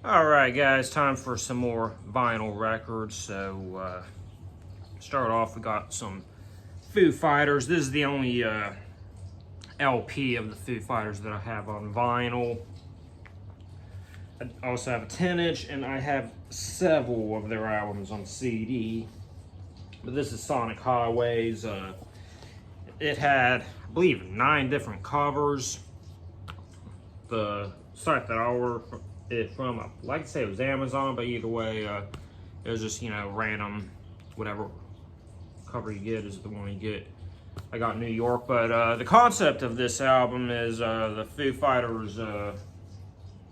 Alright guys, time for some more vinyl records. So start off, we got some Foo Fighters. This is the only LP of the Foo Fighters that I have on vinyl. I also have a 10-inch and I have several of their albums on CD. But this is Sonic Highways. It had, I believe, 9 different covers. The site that I ordered it from, I'd like to say it was Amazon, but either way, it was just, random, whatever cover you get is the one you get. I got New York, but the concept of this album is the Foo Fighters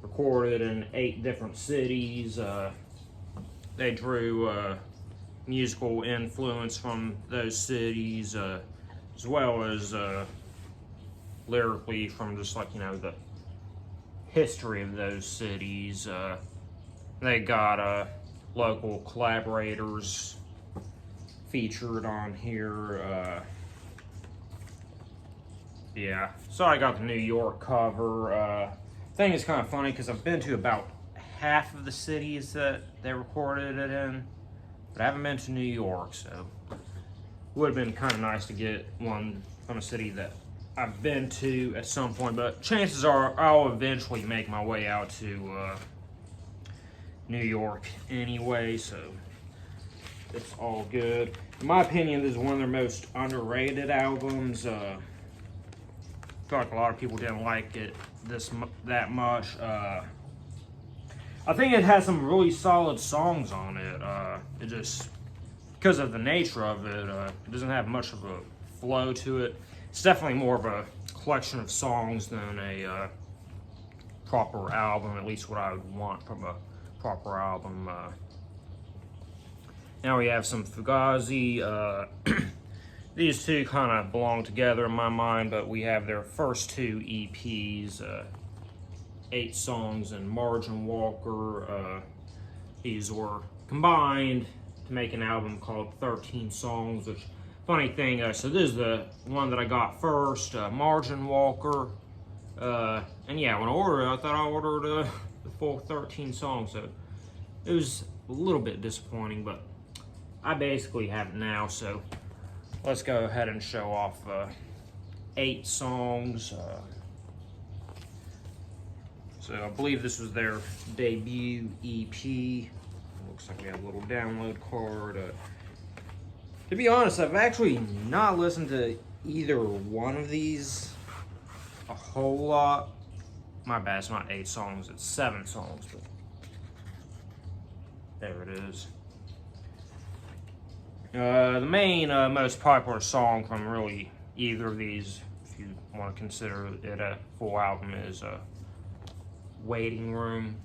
recorded in 8 different cities. They drew musical influence from those cities, as well as lyrically from just like, the history of those cities. They got local collaborators featured on here. Yeah, so I got the New York cover. Thing is kind of funny because I've been to about half of the cities that they recorded it in, but I haven't been to New York, so it would have been kind of nice to get one from a city that I've been to at some point, but chances are I'll eventually make my way out to New York anyway, so it's all good. In my opinion, this is one of their most underrated albums. I feel like a lot of people didn't like it that much. I think it has some really solid songs on it. It just, because of the nature of it, it doesn't have much of a flow to it. It's definitely more of a collection of songs than a proper album, at least what I would want from a proper album. Now we have some Fugazi. These two kind of belong together in my mind, but we have their first 2 EPs, 8 songs and Margin Walker. These were combined to make an album called 13 Songs, which, funny thing, so this is the one that I got first, Margin Walker. And yeah, when I ordered it, I thought I ordered the full 13 songs, so it was a little bit disappointing, but I basically have it now, so let's go ahead and show off 8 songs. So I believe this was their debut EP. Looks like we have a little download card. To be honest, I've actually not listened to either one of these a whole lot. My bad, it's not 8 songs, it's 7 songs. But there it is. The main, most popular song from really either of these, if you want to consider it a full album, is Waiting Room.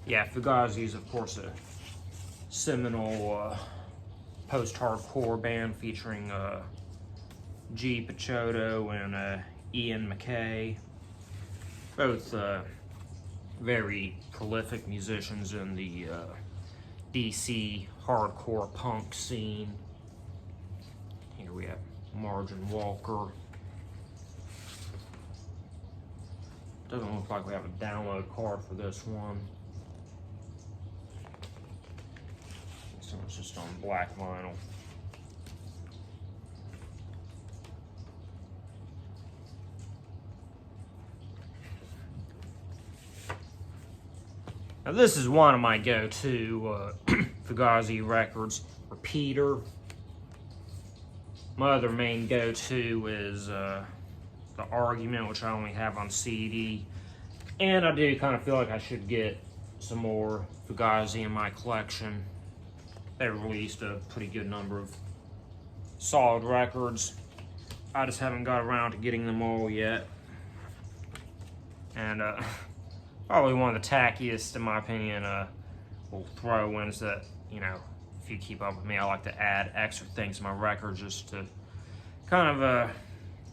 Yeah, Fugazi is, of course, a seminal post-hardcore band featuring G. Picciotto and Ian MacKaye. Both very prolific musicians in the DC hardcore punk scene. Here we have Margin Walker. Doesn't look like we have a download card for this one. This one's just on black vinyl. Now this is one of my go-to Fugazi records, Repeater. My other main go-to is The Argument, which I only have on CD. And I do kind of feel like I should get some more Fugazi in my collection. They released a pretty good number of solid records. I just haven't got around to getting them all yet. And probably one of the tackiest, in my opinion, little throw-ins that, if you keep up with me, I like to add extra things to my record just to kind of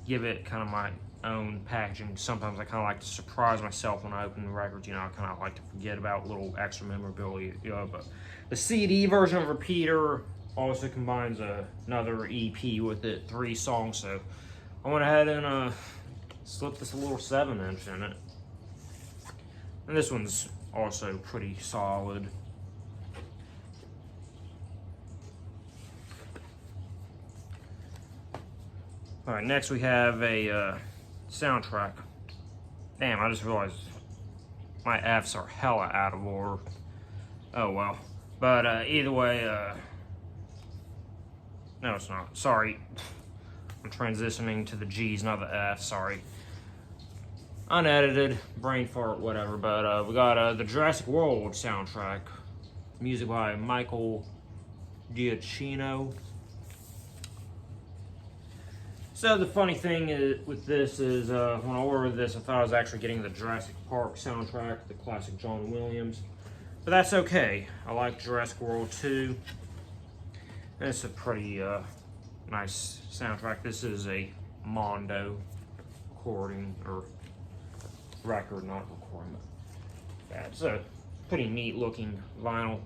give it kind of my own packaging. Sometimes I kind of like to surprise myself when I open the records. I kind of like to forget about little extra memorabilia. But the CD version of Repeater also combines another EP with it, 3 songs. So I went ahead and slipped this little 7-inch in it. And this one's also pretty solid. Alright, next we have a soundtrack. Damn, I just realized my F's are hella out of order. Oh well. But either way, no it's not. Sorry. I'm transitioning to the G's, not the F, sorry. Unedited, brain fart, whatever. But we got the Jurassic World soundtrack. Music by Michael Giacchino. So the funny thing with this is, when I ordered this, I thought I was actually getting the Jurassic Park soundtrack, the classic John Williams. But that's okay. I like Jurassic World 2. And it's a pretty nice soundtrack. This is a Mondo recording, or record, not recording. But yeah, it's a pretty neat looking vinyl.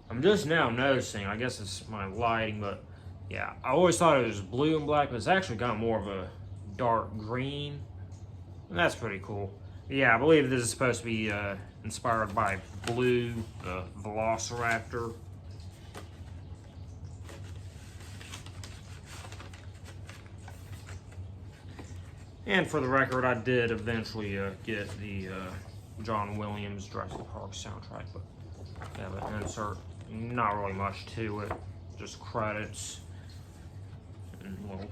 I'm just now noticing, I guess it's my lighting, but yeah, I always thought it was blue and black, but it's actually got more of a dark green. And that's pretty cool. Yeah, I believe this is supposed to be inspired by Blue, the Velociraptor. And for the record, I did eventually get the John Williams Jurassic Park soundtrack, but yeah, but insert, not really much to it, just credits and little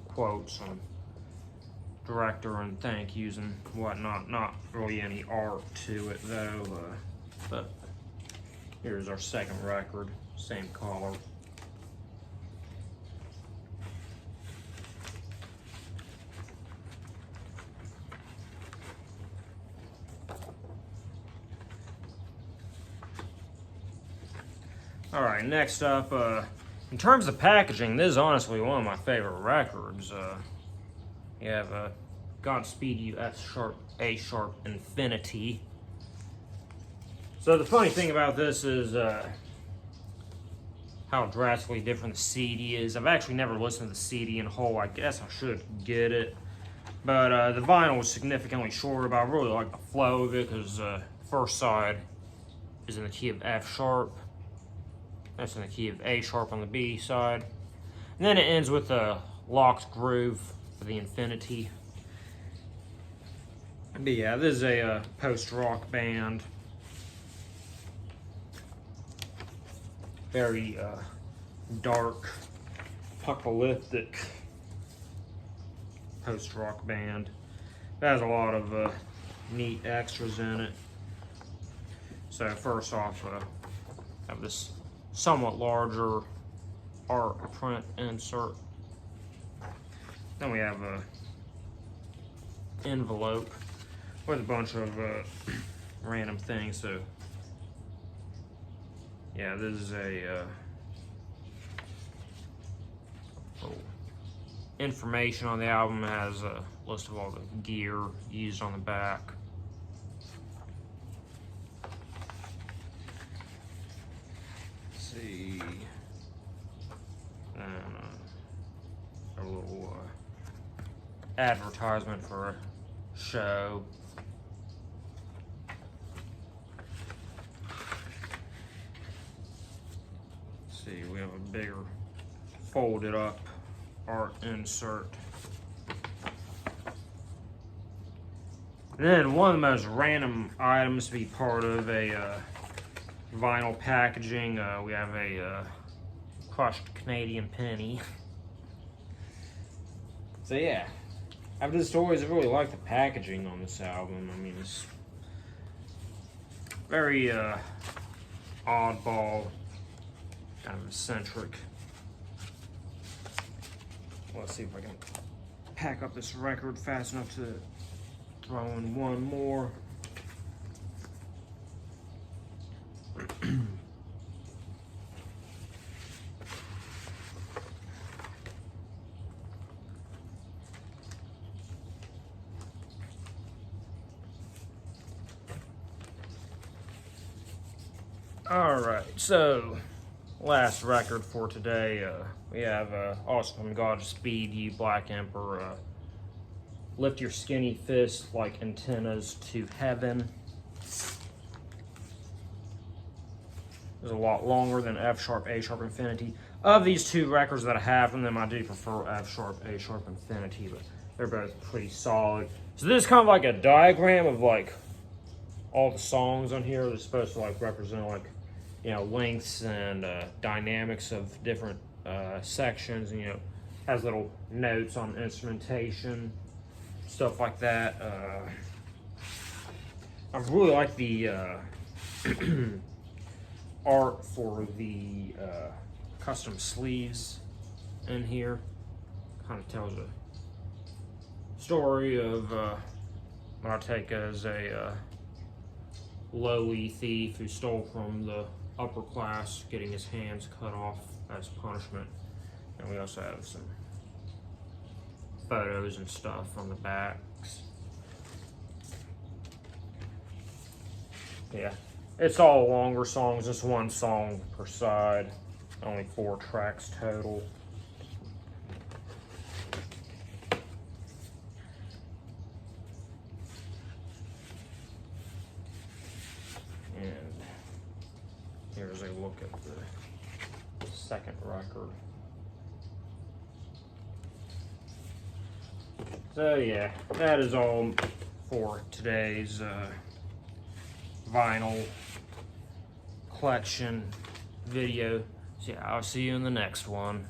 quotes on director and thank yous and whatnot. Not really any art to it though, but here's our second record, same color. Alright, next up, in terms of packaging, this is honestly one of my favorite records. You have Godspeed You F sharp, A sharp, Infinity. So the funny thing about this is how drastically different the CD is. I've actually never listened to the CD in whole. I guess I should get it. But the vinyl is significantly shorter, but I really like the flow of it because the first side is in the key of F sharp. That's in the key of A sharp on the B side. And then it ends with a locked groove for the Infinity. But yeah, this is a post-rock band. Very dark, apocalyptic post-rock band. It has a lot of neat extras in it. So first off, I have this somewhat larger art print insert. Then we have a envelope with a bunch of random things. So yeah, this is a information on the album. It has a list of all the gear used on the back. See, and a little advertisement for a show. See, we have a bigger folded up art insert. And then one of the most random items to be part of a vinyl packaging, we have a crushed Canadian penny. So yeah, I've just always really liked the packaging on this album. I mean, it's very oddball, kind of eccentric. Let's see if I can pack up this record fast enough to throw in one more. All right, so last record for today, we have also from Godspeed You Black Emperor, Lift Your Skinny Fist Like Antennas to Heaven. Is a lot longer than F sharp, A sharp, Infinity. Of these two records that I have from them, I do prefer F sharp, A sharp, Infinity, but they're both pretty solid. So this is kind of like a diagram of like all the songs on here. They're supposed to like represent like, you know, lengths and dynamics of different sections. And, you know, has little notes on instrumentation, stuff like that. I really like the art for the custom sleeves in here. Kind of tells a story of what I take as a lowly thief who stole from the upper class, getting his hands cut off as punishment. And we also have some photos and stuff on the backs. Yeah, it's all longer songs, just one song per side, only 4 tracks total. And here's a look at the second record. So yeah, that is all for today's vinyl collection video. So yeah, I'll see you in the next one.